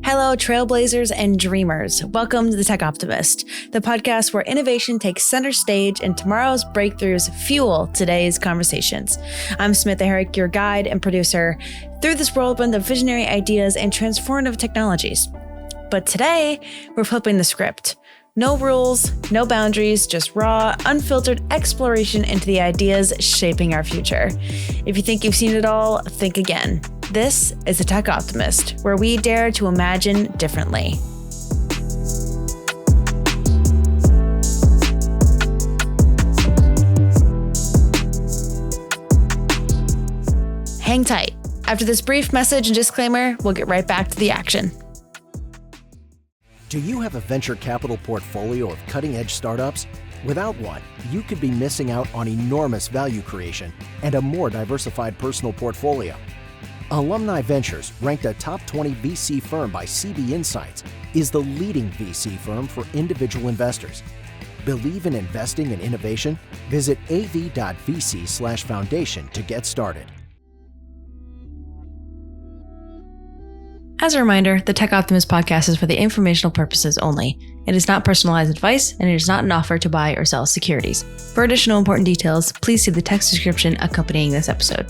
Hello, trailblazers and dreamers. Welcome to the Tech Optimist, the podcast where innovation takes center stage and tomorrow's breakthroughs fuel today's conversations. I'm Samantha Herrick, your guide and producer through this whirlwind of visionary ideas and transformative technologies. But today, we're flipping the script. No rules, no boundaries, just raw, unfiltered exploration into the ideas shaping our future. If you think you've seen it all, think again. This is the Tech Optimist, where we dare to imagine differently. Hang tight. After this brief message and disclaimer, we'll get right back to the action. Do you have a venture capital portfolio of cutting-edge startups? Without one, you could be missing out on enormous value creation and a more diversified personal portfolio. Alumni Ventures, ranked a top 20 VC firm by CB Insights, is the leading VC firm for individual investors. Believe in investing in innovation? Visit av.vc/foundation to get started. As a reminder, the Tech Optimist podcast is for the informational purposes only. It is not personalized advice, and it is not an offer to buy or sell securities. For additional important details, please see the text description accompanying this episode.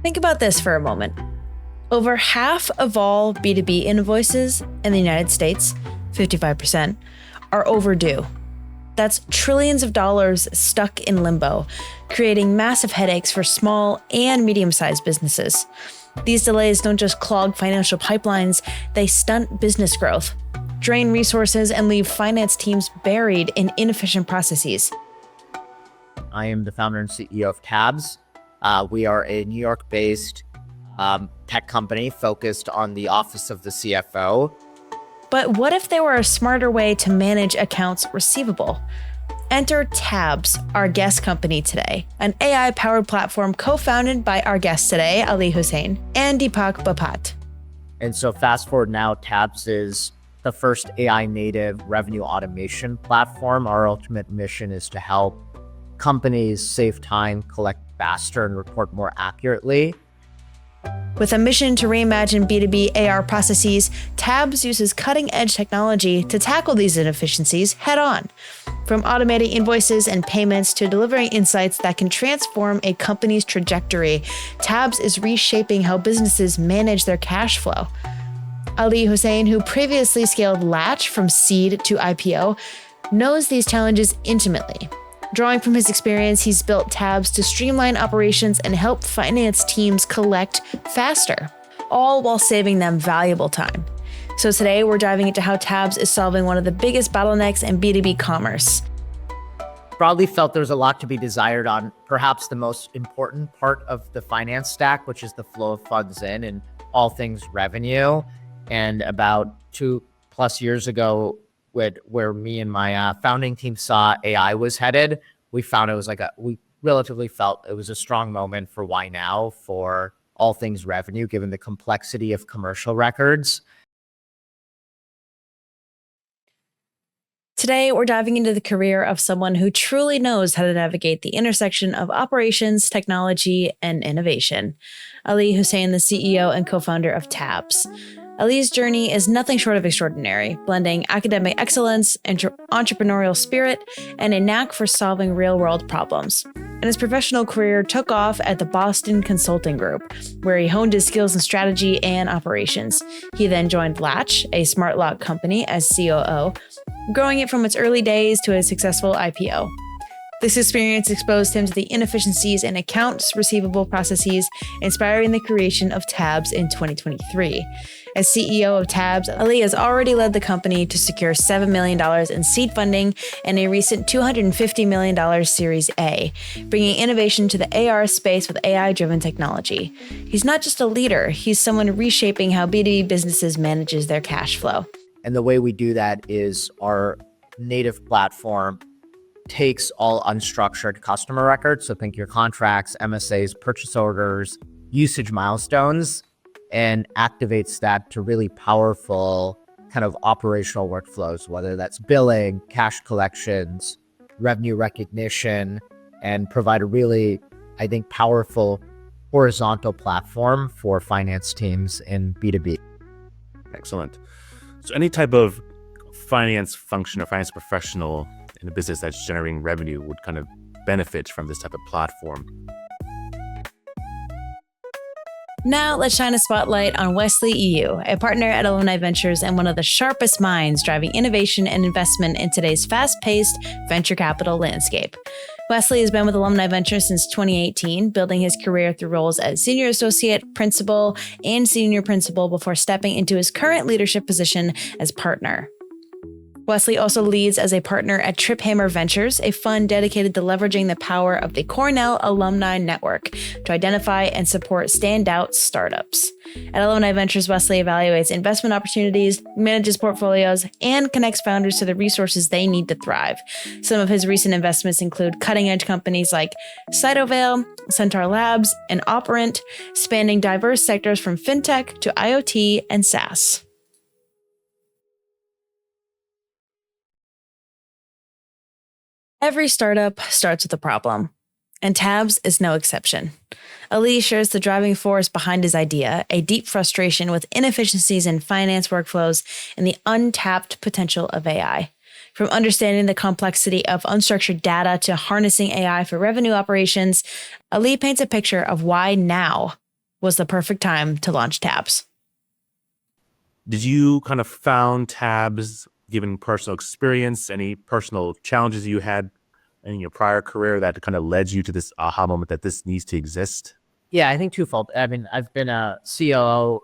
Think about this for a moment. Over half of all B2B invoices in the United States, 55%, are overdue. That's trillions of dollars stuck in limbo, creating massive headaches for small and medium-sized businesses. These delays don't just clog financial pipelines, they stunt business growth, drain resources, and leave finance teams buried in inefficient processes. I am the founder and CEO of Tabs. We are a New York-based tech company focused on the office of the CFO. But what if there were a smarter way to manage accounts receivable? Enter Tabs, our guest company today, an AI-powered platform co-founded by our guest today, Ali Hussain, and Deepak Bapat. And so fast forward now, Tabs is the first AI-native revenue automation platform. Our ultimate mission is to help companies save time, collect faster, and report more accurately. With a mission to reimagine B2B AR processes, Tabs uses cutting-edge technology to tackle these inefficiencies head-on. From automating invoices and payments to delivering insights that can transform a company's trajectory, Tabs is reshaping how businesses manage their cash flow. Ali Hussain, who previously scaled Latch from seed to IPO, knows these challenges intimately. Drawing from his experience, he's built Tabs to streamline operations and help finance teams collect faster, all while saving them valuable time. So today, we're diving into how Tabs is solving one of the biggest bottlenecks in B2B commerce. Broadly felt there's a lot to be desired on perhaps the most important part of the finance stack, which is the flow of funds in and all things revenue. And about 2+ years ago, where me and my founding team saw AI was headed, we found it was we relatively felt it was a strong moment for why now for all things revenue, given the complexity of commercial records. Today, we're diving into the career of someone who truly knows how to navigate the intersection of operations, technology, and innovation. Ali Hussain, the CEO and co-founder of Tabs. Ali's journey is nothing short of extraordinary, blending academic excellence, entrepreneurial spirit, and a knack for solving real-world problems. And his professional career took off at the Boston Consulting Group, where he honed his skills in strategy and operations. He then joined Latch, a smart lock company, as COO, growing it from its early days to a successful IPO. This experience exposed him to the inefficiencies in accounts receivable processes, inspiring the creation of Tabs in 2023. As CEO of Tabs, Ali has already led the company to secure $7 million in seed funding and a recent $250 million Series A, bringing innovation to the AR space with AI-driven technology. He's not just a leader, he's someone reshaping how B2B businesses manages their cash flow. And the way we do that is our native platform takes all unstructured customer records, so think your contracts, MSAs, purchase orders, usage milestones, and activates that to really powerful kind of operational workflows, whether that's billing, cash collections, revenue recognition, and provide a really, I think, powerful horizontal platform for finance teams in B2B. Excellent. So any type of finance function or finance professional in a business that's generating revenue would kind of benefit from this type of platform. Now, let's shine a spotlight on Wesley Yiu, a partner at Alumni Ventures and one of the sharpest minds driving innovation and investment in today's fast-paced venture capital landscape. Wesley has been with Alumni Ventures since 2018, building his career through roles as senior associate, principal, and senior principal before stepping into his current leadership position as partner. Wesley also leads as a partner at Triphammer Ventures, a fund dedicated to leveraging the power of the Cornell Alumni Network to identify and support standout startups. At Alumni Ventures, Wesley evaluates investment opportunities, manages portfolios, and connects founders to the resources they need to thrive. Some of his recent investments include cutting-edge companies like Cytovale, Centaur Labs, and Operant, spanning diverse sectors from fintech to IoT and SaaS. Every startup starts with a problem, and Tabs is no exception. Ali shares the driving force behind his idea, a deep frustration with inefficiencies in finance workflows and the untapped potential of AI. From understanding the complexity of unstructured data to harnessing AI for revenue operations, Ali paints a picture of why now was the perfect time to launch Tabs. Did you kind of found Tabs given personal experience, any personal challenges you had in your prior career that kind of led you to this aha moment that this needs to exist? Yeah, I think twofold. I mean, I've been a COO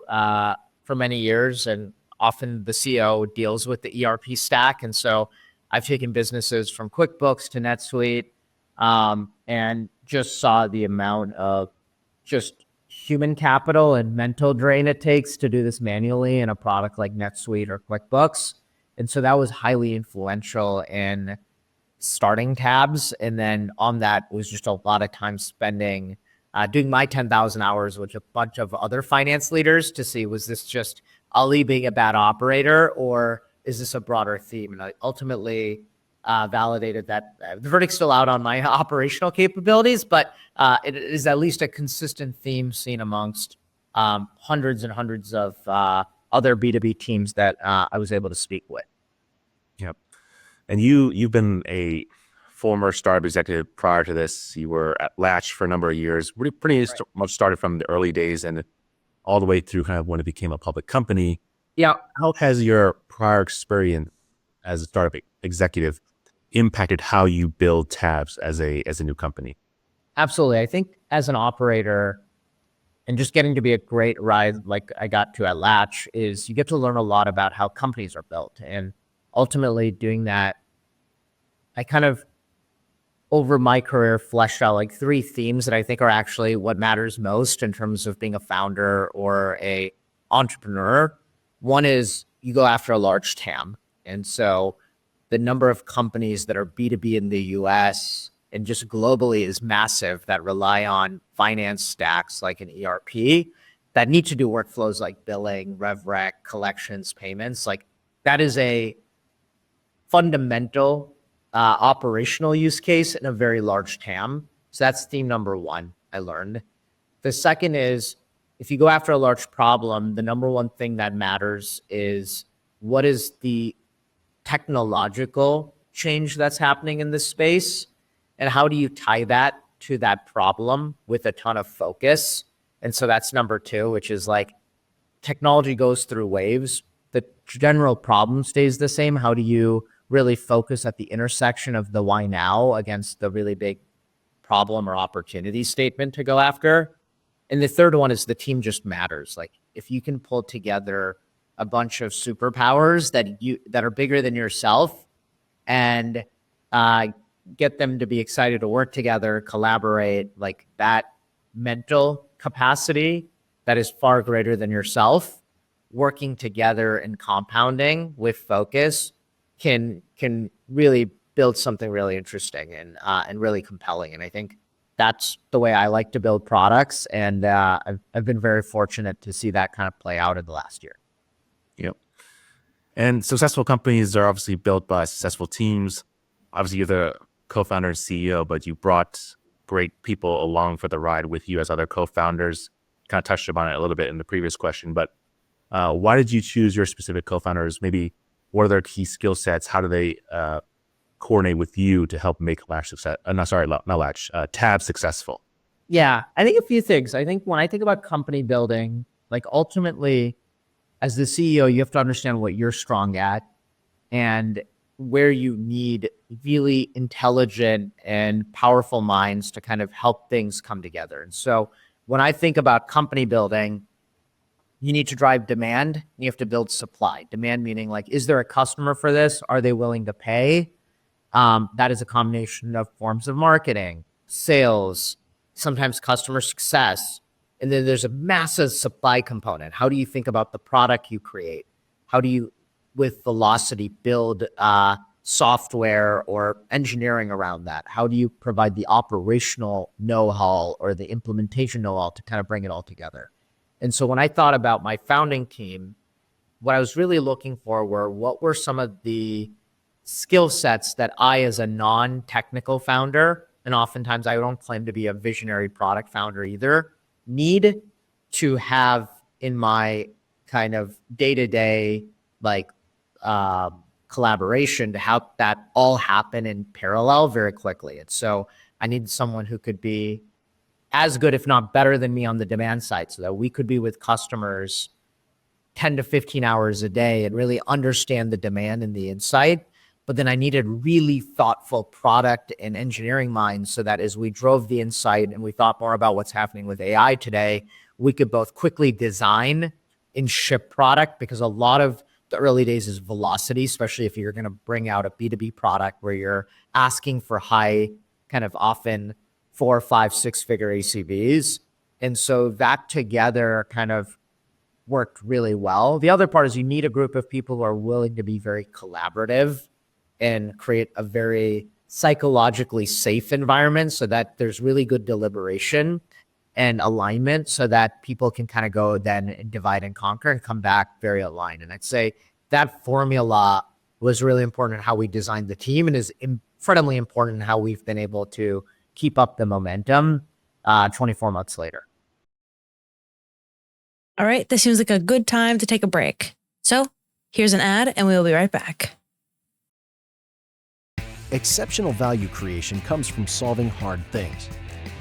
for many years, and often the COO deals with the ERP stack. And so I've taken businesses from QuickBooks to NetSuite, and just saw the amount of just human capital and mental drain it takes to do this manually in a product like NetSuite or QuickBooks. And so that was highly influential in starting Tabs. And then on that was just a lot of time spending doing my 10,000 hours with a bunch of other finance leaders to see, was this just Ali being a bad operator, or is this a broader theme? And I ultimately validated that the verdict's still out on my operational capabilities, but it is at least a consistent theme seen amongst hundreds and hundreds of other B2B teams that I was able to speak with. Yep. And you've been a former startup executive prior to this. You were at Latch for a number of years, pretty much started from the early days and all the way through kind of when it became a public company. Yeah. How has your prior experience as a startup executive impacted how you build Tabs as a new company? Absolutely. I think as an operator, and just getting to be a great ride like I got to at Latch, is you get to learn a lot about how companies are built. And ultimately doing that, I kind of, over my career, fleshed out like 3 themes that I think are actually what matters most in terms of being a founder or a entrepreneur. One is you go after a large TAM. And so the number of companies that are B2B in the US and just globally is massive, that rely on finance stacks like an ERP, that need to do workflows like billing, RevRec, collections, payments. Like that is a fundamental operational use case in a very large TAM. So that's theme number 1 I learned. The second is, if you go after a large problem, the number 1 thing that matters is what is the technological change that's happening in this space, and how do you tie that to that problem with a ton of focus. And so that's number 2, which is like technology goes through waves. The general problem stays the same. How do you really focus at the intersection of the why now against the really big problem or opportunity statement to go after? And the third one is the team just matters. Like if you can pull together a bunch of superpowers that are bigger than yourself and get them to be excited to work together, collaborate, like that mental capacity that is far greater than yourself, working together and compounding with focus can really build something really interesting and really compelling. And I think that's the way I like to build products. And I've been very fortunate to see that kind of play out in the last year. Yep. And successful companies are obviously built by successful teams. Obviously, you're the co-founder and CEO, but you brought great people along for the ride with you as other co-founders. Kind of touched upon it a little bit in the previous question, but why did you choose your specific co-founders? Maybe what are their key skill sets? How do they coordinate with you to help make Latch success? Not Latch, Tab successful. Yeah, I think a few things. I think when I think about company building, like ultimately, as the CEO, you have to understand what you're strong at and where you need really intelligent and powerful minds to kind of help things come together. And so when I think about company building, you need to drive demand and you have to build supply. Demand meaning like, is there a customer for this? Are they willing to pay? That is a combination of forms of marketing, sales, sometimes customer success. And then there's a massive supply component. How do you think about the product you create? How do you, with velocity, build software or engineering around that? How do you provide the operational know-how or the implementation know-how to kind of bring it all together? And so when I thought about my founding team, what I was really looking for were what were some of the skill sets that I, as a non-technical founder, and oftentimes I don't claim to be a visionary product founder either, need to have in my kind of day-to-day like collaboration to help that all happen in parallel very quickly. And so I needed someone who could be as good, if not better than me on the demand side, so that we could be with customers 10 to 15 hours a day and really understand the demand and the insight. But then I needed really thoughtful product and engineering minds so that as we drove the insight and we thought more about what's happening with AI today, we could both quickly design and ship product, because a lot of the early days is velocity, especially if you're going to bring out a B2B product where you're asking for high, kind of often 4, 5, 6-figure ACVs. And so that together kind of worked really well. The other part is you need a group of people who are willing to be very collaborative and create a very psychologically safe environment so that there's really good deliberation and alignment so that people can kind of go then and divide and conquer and come back very aligned. And I'd say that formula was really important in how we designed the team and is incredibly important in how we've been able to keep up the momentum 24 months later. All right, this seems like a good time to take a break. So here's an ad and we will be right back. Exceptional value creation comes from solving hard things.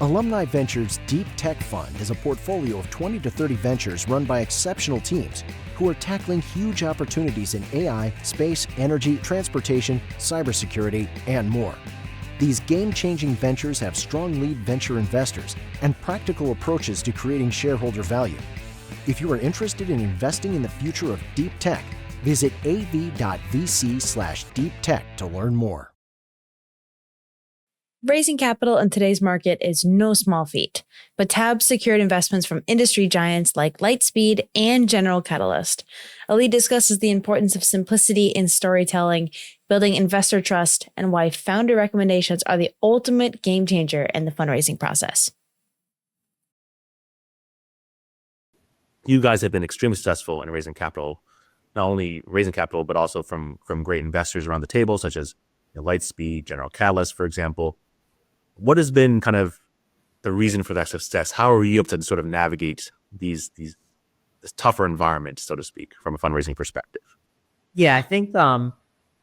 Alumni Ventures Deep Tech Fund is a portfolio of 20 to 30 ventures run by exceptional teams who are tackling huge opportunities in AI, space, energy, transportation, cybersecurity, and more. These game-changing ventures have strong lead venture investors and practical approaches to creating shareholder value. If you are interested in investing in the future of deep tech, visit av.vc/deeptech to learn more. Raising capital in today's market is no small feat, but Tab secured investments from industry giants like Lightspeed and General Catalyst. Ali discusses the importance of simplicity in storytelling, building investor trust, and why founder recommendations are the ultimate game changer in the fundraising process. You guys have been extremely successful in raising capital, not only raising capital, but also from great investors around the table, such as Lightspeed, General Catalyst, for example. What has been kind of the reason for that success? How are you able to sort of navigate this tougher environment, so to speak, from a fundraising perspective? Yeah, I think I'll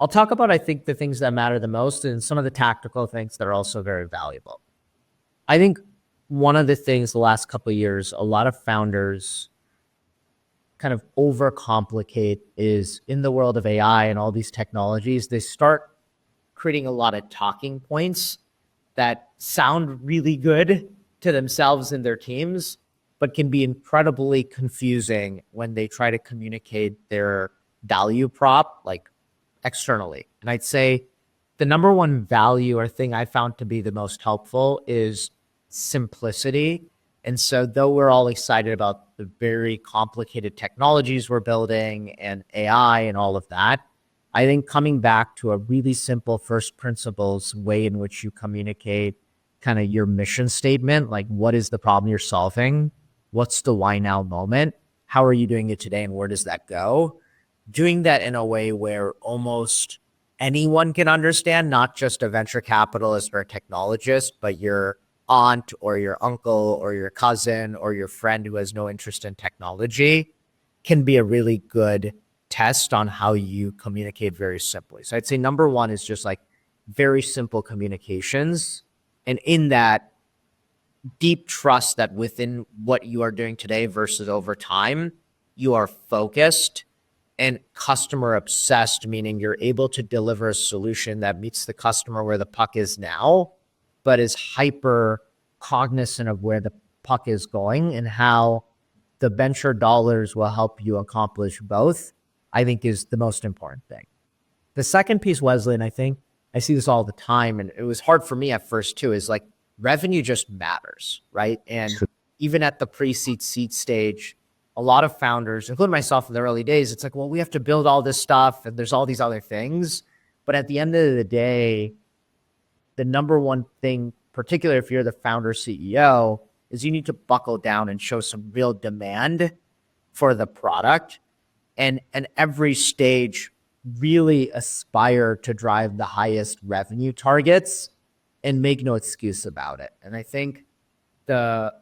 talk about, I think, the things that matter the most and some of the tactical things that are also very valuable. I think one of the things the last couple of years, a lot of founders kind of overcomplicate is in the world of AI and all these technologies, they start creating a lot of talking points that sound really good to themselves and their teams, but can be incredibly confusing when they try to communicate their value prop like externally. And I'd say the number one value or thing I found to be the most helpful is simplicity. And so though we're all excited about the very complicated technologies we're building and AI and all of that, I think coming back to a really simple first principles way in which you communicate kind of your mission statement, like what is the problem you're solving? What's the why now moment? How are you doing it today? And where does that go? Doing that in a way where almost anyone can understand, not just a venture capitalist or a technologist, but your aunt or your uncle or your cousin or your friend who has no interest in technology, can be a really good test on how you communicate very simply. So I'd say number one is just like very simple communications. And in that, deep trust that within what you are doing today versus over time, you are focused and customer obsessed, meaning you're able to deliver a solution that meets the customer where the puck is now, but is hyper cognizant of where the puck is going and how the venture dollars will help you accomplish both, I think is the most important thing. The second piece, Wesley, and I think I see this all the time, and it was hard for me at first too, is like revenue just matters, right? And even at the pre-seed seed stage, a lot of founders, including myself in the early days, it's like, well, we have to build all this stuff and there's all these other things. But at the end of the day, the number one thing, particularly if you're the founder CEO, is you need to buckle down and show some real demand for the product. And every stage really aspire to drive the highest revenue targets and make no excuse about it. And I think the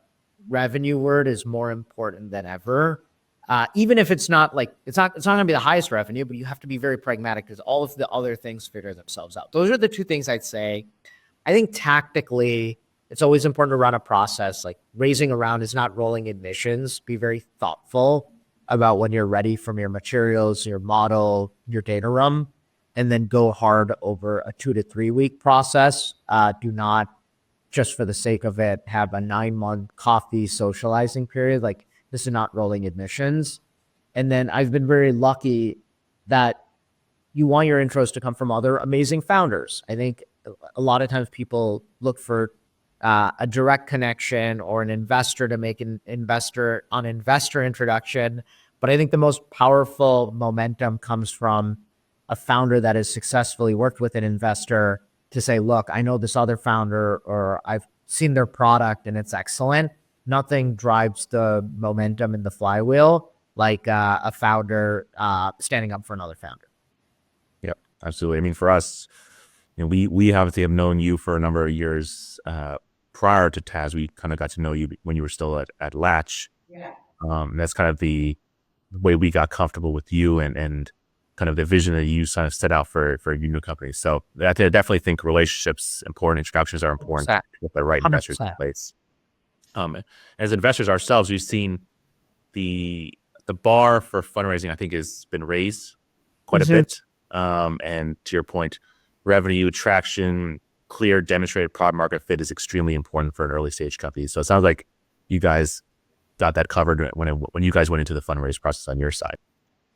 revenue word is more important than ever. Even if it's not going to be the highest revenue, but you have to be very pragmatic because all of the other things figure themselves out. Those are the two things I'd say. I think tactically, it's always important to run a process. Like raising a round is not rolling admissions. Be very thoughtful about when you're ready from your materials, your model, your data room, and then go hard over a 2 to 3 week process. Do not, just for the sake of it, have a 9-month coffee socializing period. Like this is not rolling admissions. And then I've been very lucky that you want your intros to come from other amazing founders. I think a lot of times people look for a direct connection or an investor to make an investor on investor introduction. But I think the most powerful momentum comes from a founder that has successfully worked with an investor to say, look, I know this other founder, or I've seen their product and it's excellent. Nothing drives the momentum in the flywheel like a founder standing up for another founder. Yep, absolutely. I mean, for us, we obviously have known you for a number of years. Prior to Taz, we kind of got to know you when you were still at Latch. Yeah. That's kind of the way we got comfortable with you and kind of the vision that you kind of set out for your new company. So I definitely think relationships important, introductions are important 100%. with the right investors in place. As investors ourselves, we've seen the bar for fundraising, I think, has been raised quite a bit. And to your point, revenue, traction, clear demonstrated product market fit is extremely important for an early stage company. So it sounds like you guys got that covered when you guys went into the fundraise process on your side.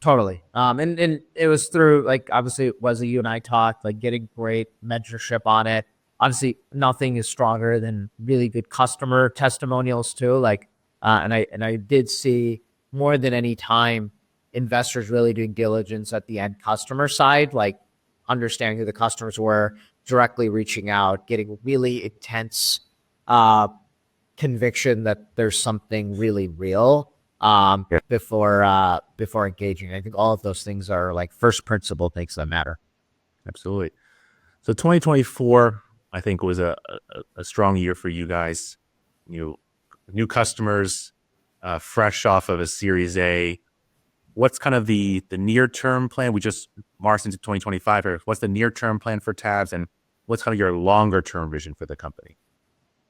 Totally. And it was through, like, obviously Wesley, you and I talked, like getting great mentorship on it. Obviously nothing is stronger than really good customer testimonials too. Like, and I did see more than any time investors really doing diligence at the end customer side, like understanding who the customers were, directly reaching out, getting really intense conviction that there's something really real before engaging. I think all of those things are like first principle things that matter. Absolutely. So 2024, I think, was a strong year for you guys. New customers, fresh off of a Series A. What's kind of the near-term plan? We just marched into 2025. What's the near-term plan for Tabs, and what's kind of your longer-term vision for the company?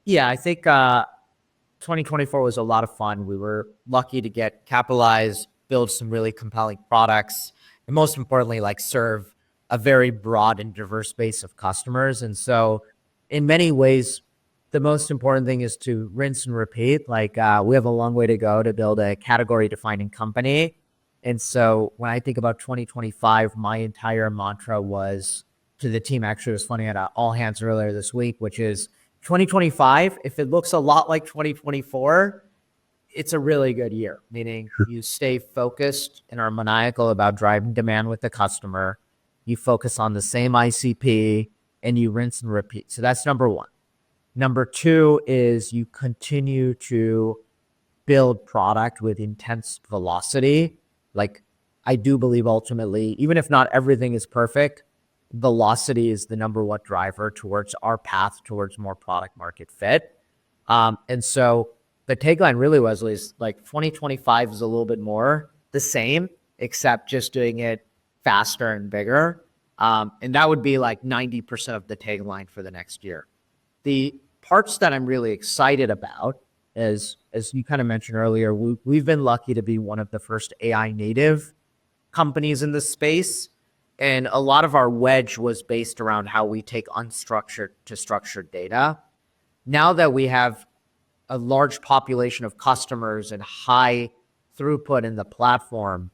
Yeah, I think 2024 was a lot of fun. We were lucky to get capitalized, build some really compelling products, and most importantly, like serve a very broad and diverse base of customers. And so in many ways, the most important thing is to rinse and repeat. Like we have a long way to go to build a category defining company. And so when I think about 2025, my entire mantra was to the team, actually it was funny at all hands earlier this week, which is 2025, if it looks a lot like 2024, it's a really good year, meaning you stay focused and are maniacal about driving demand with the customer. You focus on the same ICP and you rinse and repeat. So that's number one. Number two is you continue to build product with intense velocity. Like I do believe ultimately, even if not everything is perfect, velocity is the number one driver towards our path towards more product market fit. And so the tagline really, Wesley, is like 2025 is a little bit more the same, except just doing it faster and bigger. And that would be like 90% of the tagline for the next year. The parts that I'm really excited about is, as you kind of mentioned earlier, we've been lucky to be one of the first AI native companies in this space. And a lot of our wedge was based around how we take unstructured to structured data. Now that we have a large population of customers and high throughput in the platform,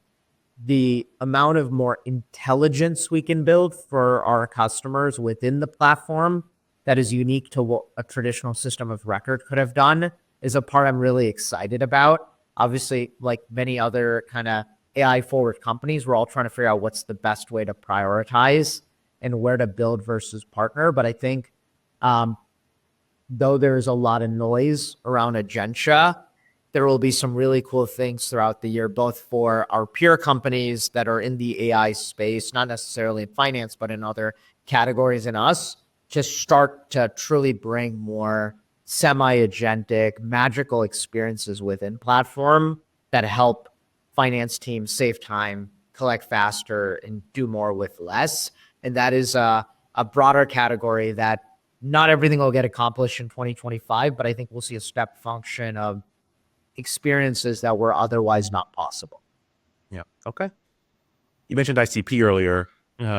the amount of more intelligence we can build for our customers within the platform that is unique to what a traditional system of record could have done is a part I'm really excited about. Obviously, like many other kind of AI forward companies, we're all trying to figure out what's the best way to prioritize and where to build versus partner. But I think though there's a lot of noise around agentia, there will be some really cool things throughout the year, both for our peer companies that are in the AI space, not necessarily in finance, but in other categories in us, to start to truly bring more semi-agentic, magical experiences within platform that help finance teams save time, collect faster, and do more with less. And that is a broader category that not everything will get accomplished in 2025, but I think we'll see a step function of experiences that were otherwise not possible. Yeah. Okay. You mentioned ICP earlier.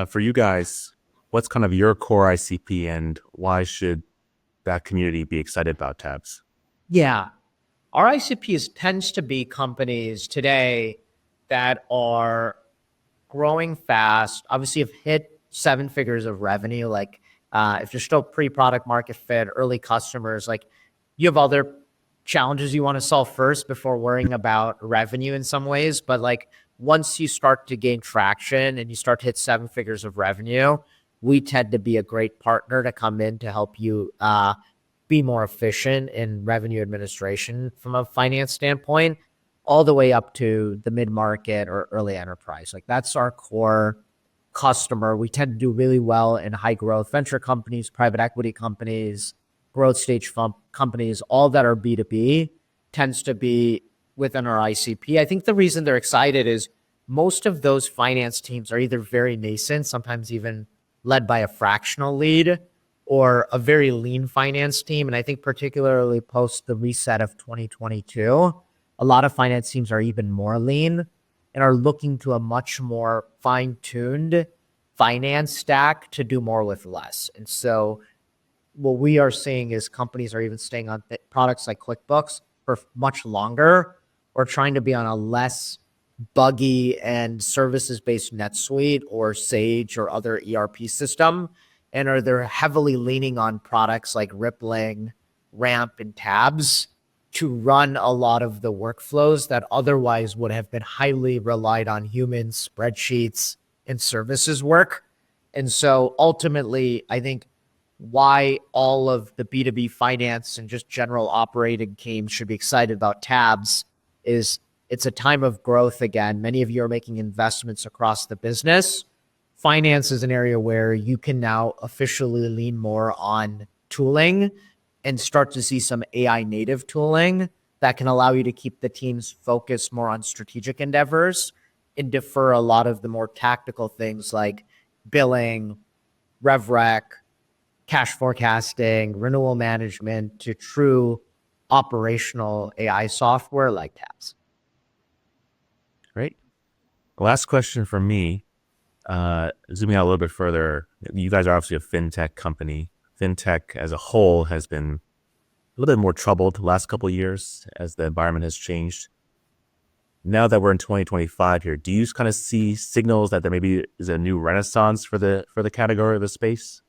For you guys, what's kind of your core ICP and why should that community be excited about Tabs? Yeah. Our ICPs tends to be companies today that are growing fast, obviously have hit 7 figures of revenue. Like if you're still pre-product market fit, early customers, like you have other challenges you want to solve first before worrying about revenue in some ways. But like once you start to gain traction and you start to hit 7 figures of revenue, we tend to be a great partner to come in to help you be more efficient in revenue administration from a finance standpoint, all the way up to the mid-market or early enterprise. Like that's our core customer. We tend to do really well in high growth venture companies, private equity companies, growth stage companies, all that are B2B tends to be within our ICP. I think the reason they're excited is most of those finance teams are either very nascent, sometimes even led by a fractional lead, or a very lean finance team. And I think particularly post the reset of 2022, a lot of finance teams are even more lean and are looking to a much more fine-tuned finance stack to do more with less. And so what we are seeing is companies are even staying on products like QuickBooks for much longer, or trying to be on a less buggy and services-based NetSuite or Sage or other ERP system, and they're heavily leaning on products like Rippling, Ramp, and Tabs to run a lot of the workflows that otherwise would have been highly relied on human spreadsheets and services work. And so ultimately, I think why all of the B2B finance and just general operating teams should be excited about Tabs is it's a time of growth again. Many of you are making investments across the business. Finance is an area where you can now officially lean more on tooling and start to see some AI native tooling that can allow you to keep the teams focused more on strategic endeavors and defer a lot of the more tactical things like billing, RevRec, cash forecasting, renewal management to true operational AI software like Tabs. Great. Last question from me. Zooming out a little bit further, you guys are obviously a fintech company. Fintech as a whole has been a little bit more troubled the last couple of years as the environment has changed. Now that we're in 2025 here, do you kind of see signals that there maybe is a new renaissance for the category of the space?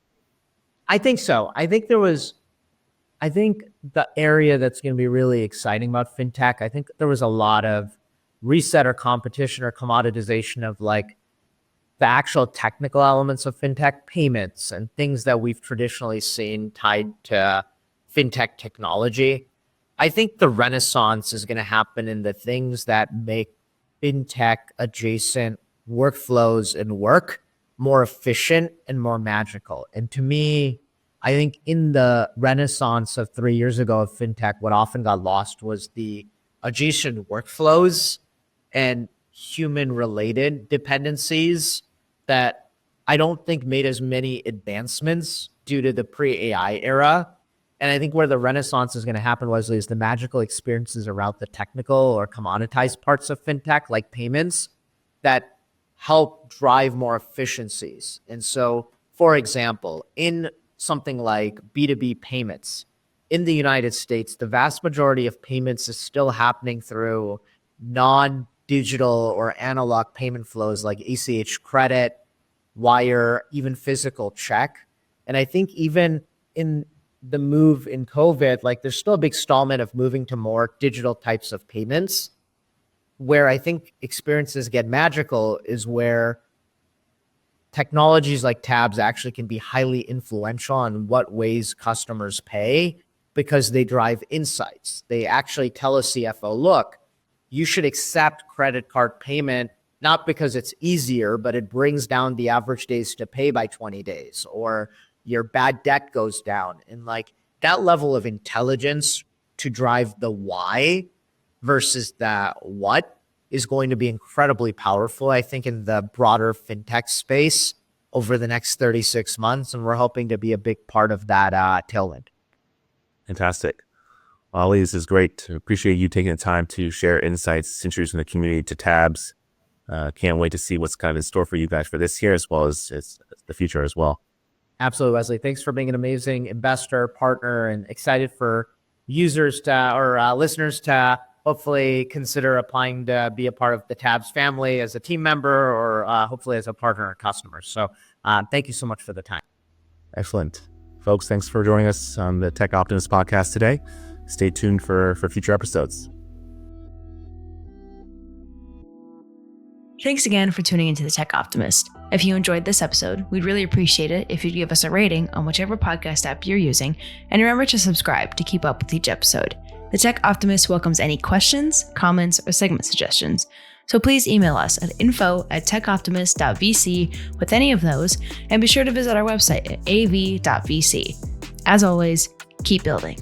I think so. I think the area that's going to be really exciting about fintech, I think there was a lot of reset or competition or commoditization of like the actual technical elements of fintech payments and things that we've traditionally seen tied to fintech technology. I think the renaissance is going to happen in the things that make fintech adjacent workflows and work more efficient and more magical. And to me, I think in the renaissance of 3 years ago of fintech, what often got lost was the adjacent workflows and human related dependencies that I don't think made as many advancements due to the pre-AI era. And I think where the renaissance is going to happen, Wesley, is the magical experiences around the technical or commoditized parts of fintech, like payments, that help drive more efficiencies. And so, for example, in something like B2B payments, in the United States, the vast majority of payments is still happening through non-digital or analog payment flows like ACH credit, wire, even physical check. And I think even in the move in COVID, like there's still a big stallment of moving to more digital types of payments. Where I think experiences get magical is where technologies like tabs actually can be highly influential on what ways customers pay because they drive insights. They actually tell a CFO, look, you should accept credit card payment, not because it's easier, but it brings down the average days to pay by 20 days, or your bad debt goes down. And like that level of intelligence to drive the why versus the what is going to be incredibly powerful, I think, in the broader fintech space over the next 36 months. And we're hoping to be a big part of that tailwind. Fantastic. Ali, this is great. Appreciate you taking the time to share insights, introducing the community to tabs. Can't wait to see what's kind of in store for you guys for this year as well as the future as well. Absolutely, Wesley. Thanks for being an amazing investor, partner, and excited for users to, or listeners to hopefully consider applying to be a part of the Tabs family as a team member or hopefully as a partner or customer. So thank you so much for the time. Excellent. Folks, thanks for joining us on the Tech Optimist podcast today. Stay tuned for future episodes. Thanks again for tuning into the Tech Optimist. If you enjoyed this episode, we'd really appreciate it if you'd give us a rating on whichever podcast app you're using, and remember to subscribe to keep up with each episode. The Tech Optimist welcomes any questions, comments, or segment suggestions, so please email us at info@techoptimist.vc with any of those, and be sure to visit our website at av.vc. As always, keep building.